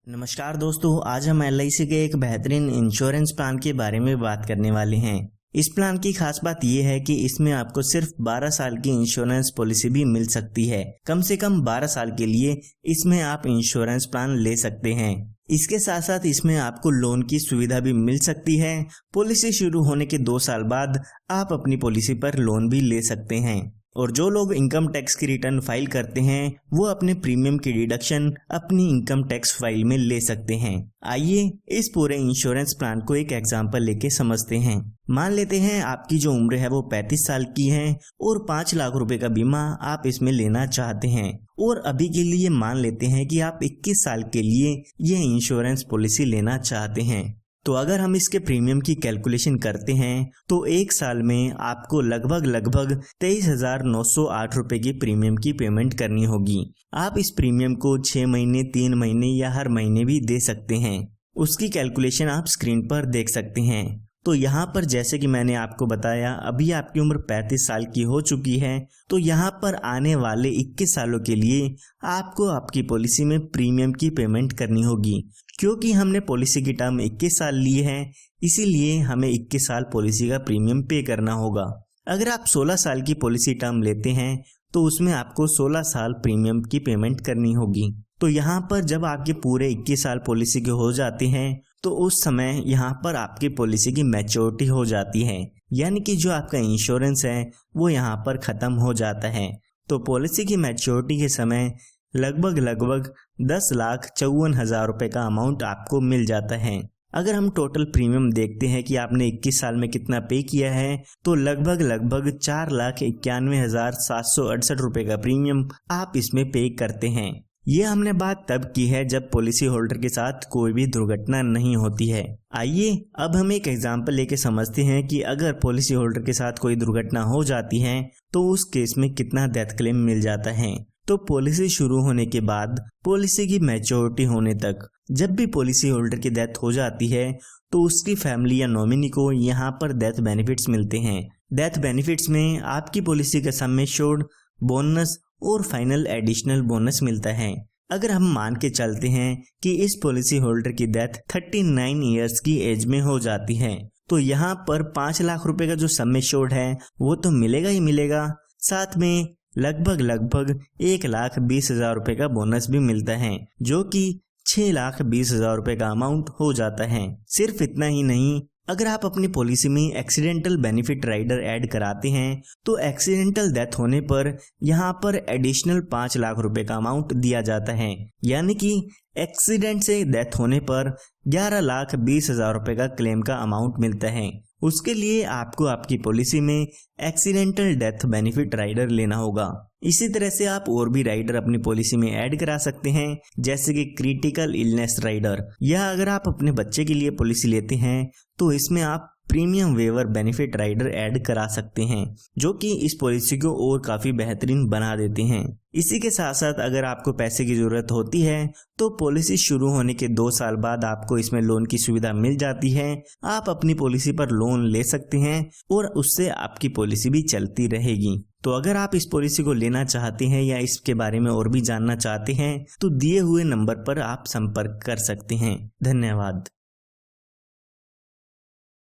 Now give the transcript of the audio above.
नमस्कार दोस्तों, आज हम LIC के एक बेहतरीन इंश्योरेंस प्लान के बारे में बात करने वाले हैं। इस प्लान की खास बात यह है कि इसमें आपको सिर्फ 12 साल की इंश्योरेंस पॉलिसी भी मिल सकती है। कम से कम 12 साल के लिए इसमें आप इंश्योरेंस प्लान ले सकते हैं। इसके साथ साथ इसमें आपको लोन की सुविधा भी मिल सकती है। पॉलिसी शुरू होने के 2 साल बाद आप अपनी पॉलिसी पर लोन भी ले सकते हैं। और जो लोग इनकम टैक्स की रिटर्न फाइल करते हैं वो अपने प्रीमियम की डिडक्शन अपनी इनकम टैक्स फाइल में ले सकते हैं। आइए इस पूरे इंश्योरेंस प्लान को एक एग्जांपल लेके समझते हैं। मान लेते हैं आपकी जो उम्र है वो 35 साल की है और 5 लाख रुपए का बीमा आप इसमें लेना चाहते हैं। और अभी के लिए मान लेते हैं कि आप 21 साल के लिए ये इंश्योरेंस पॉलिसी लेना चाहते हैं। तो अगर हम इसके प्रीमियम की कैलकुलेशन करते हैं तो एक साल में आपको लगभग 23,908 रुपए की प्रीमियम की पेमेंट करनी होगी। आप इस प्रीमियम को 6 महीने, 3 महीने या हर महीने भी दे सकते हैं। उसकी कैलकुलेशन आप स्क्रीन पर देख सकते हैं। तो यहाँ पर जैसे कि मैंने आपको बताया, अभी आपकी उम्र 35 साल की हो चुकी है। तो यहाँ पर आने वाले 21 सालों के लिए आपको आपकी पॉलिसी में प्रीमियम की पेमेंट करनी होगी। क्योंकि हमने पॉलिसी की टर्म 21 साल ली है, इसीलिए हमें 21 साल पॉलिसी का प्रीमियम पे करना होगा। अगर आप 16 साल की पॉलिसी टर्म लेते हैं तो उसमें आपको 16 साल प्रीमियम की पेमेंट करनी होगी। तो यहाँ पर जब आपके पूरे 21 साल पॉलिसी के हो जाते हैं तो उस समय यहाँ पर आपकी पॉलिसी की मैच्योरिटी हो जाती है, यानी कि जो आपका इंश्योरेंस है वो यहाँ पर ख़त्म हो जाता है। तो पॉलिसी की मैच्योरिटी के समय लगभग 10,54,000 रुपये का अमाउंट आपको मिल जाता है। अगर हम टोटल प्रीमियम देखते हैं कि आपने 21 साल में कितना पे किया है तो लगभग 4,91,768 रुपये का प्रीमियम आप इसमें पे करते हैं। ये हमने बात तब की है जब पॉलिसी होल्डर के साथ कोई भी दुर्घटना नहीं होती है। आइए अब हम एक एग्जांपल लेके समझते हैं कि अगर पॉलिसी होल्डर के साथ कोई दुर्घटना हो जाती है तो उस केस में कितना डेथ क्लेम मिल जाता है। तो पॉलिसी शुरू होने के बाद पॉलिसी की मैच्योरिटी होने तक जब भी पॉलिसी होल्डर की डेथ हो जाती है तो उसकी फैमिली या नॉमिनी को यहाँ पर डेथ बेनिफिट्स मिलते हैं। डेथ बेनिफिट्स में आपकी पॉलिसी का सम एश्योर्ड, बोनस और फाइनल एडिशनल बोनस मिलता है। अगर हम मान के चलते हैं कि इस पॉलिसी होल्डर की डेथ 39 इयर्स की एज में हो जाती है तो यहाँ पर 5 लाख रुपए का जो सम एश्योर्ड है वो तो मिलेगा ही मिलेगा, साथ में लगभग 1,20,000 रुपए का बोनस भी मिलता है, जो कि 6,20,000 रुपए का अमाउंट हो जाता है। सिर्फ इतना ही नहीं, अगर आप अपनी पॉलिसी में एक्सीडेंटल बेनिफिट राइडर ऐड कराते हैं तो एक्सीडेंटल डेथ होने पर यहाँ पर एडिशनल 5 लाख रुपए का अमाउंट दिया जाता है, यानी कि एक्सीडेंट से डेथ होने पर 11,20,000 रुपए का क्लेम का अमाउंट मिलता है। उसके लिए आपको आपकी पॉलिसी में एक्सीडेंटल डेथ बेनिफिट राइडर लेना होगा। इसी तरह से आप और भी राइडर अपनी पॉलिसी में ऐड करा सकते हैं, जैसे कि क्रिटिकल इलनेस राइडर, या अगर आप अपने बच्चे के लिए पॉलिसी लेते हैं तो इसमें आप premium waiver benefit rider add करा सकते हैं, जो कि इस पॉलिसी को और काफ़ी बेहतरीन बना देते हैं। इसी के साथ साथ अगर आपको पैसे की ज़रूरत होती है तो पॉलिसी शुरू होने के 2 साल बाद आपको इसमें लोन की सुविधा मिल जाती है। आप अपनी पॉलिसी पर लोन ले सकते हैं और उससे आपकी पॉलिसी भी चलती रहेगी। तो अगर आप इस पॉलिसी को लेना चाहते हैं या इसके बारे में और भी जानना चाहते हैं तो दिए हुए नंबर पर आप संपर्क कर सकते हैं। धन्यवाद।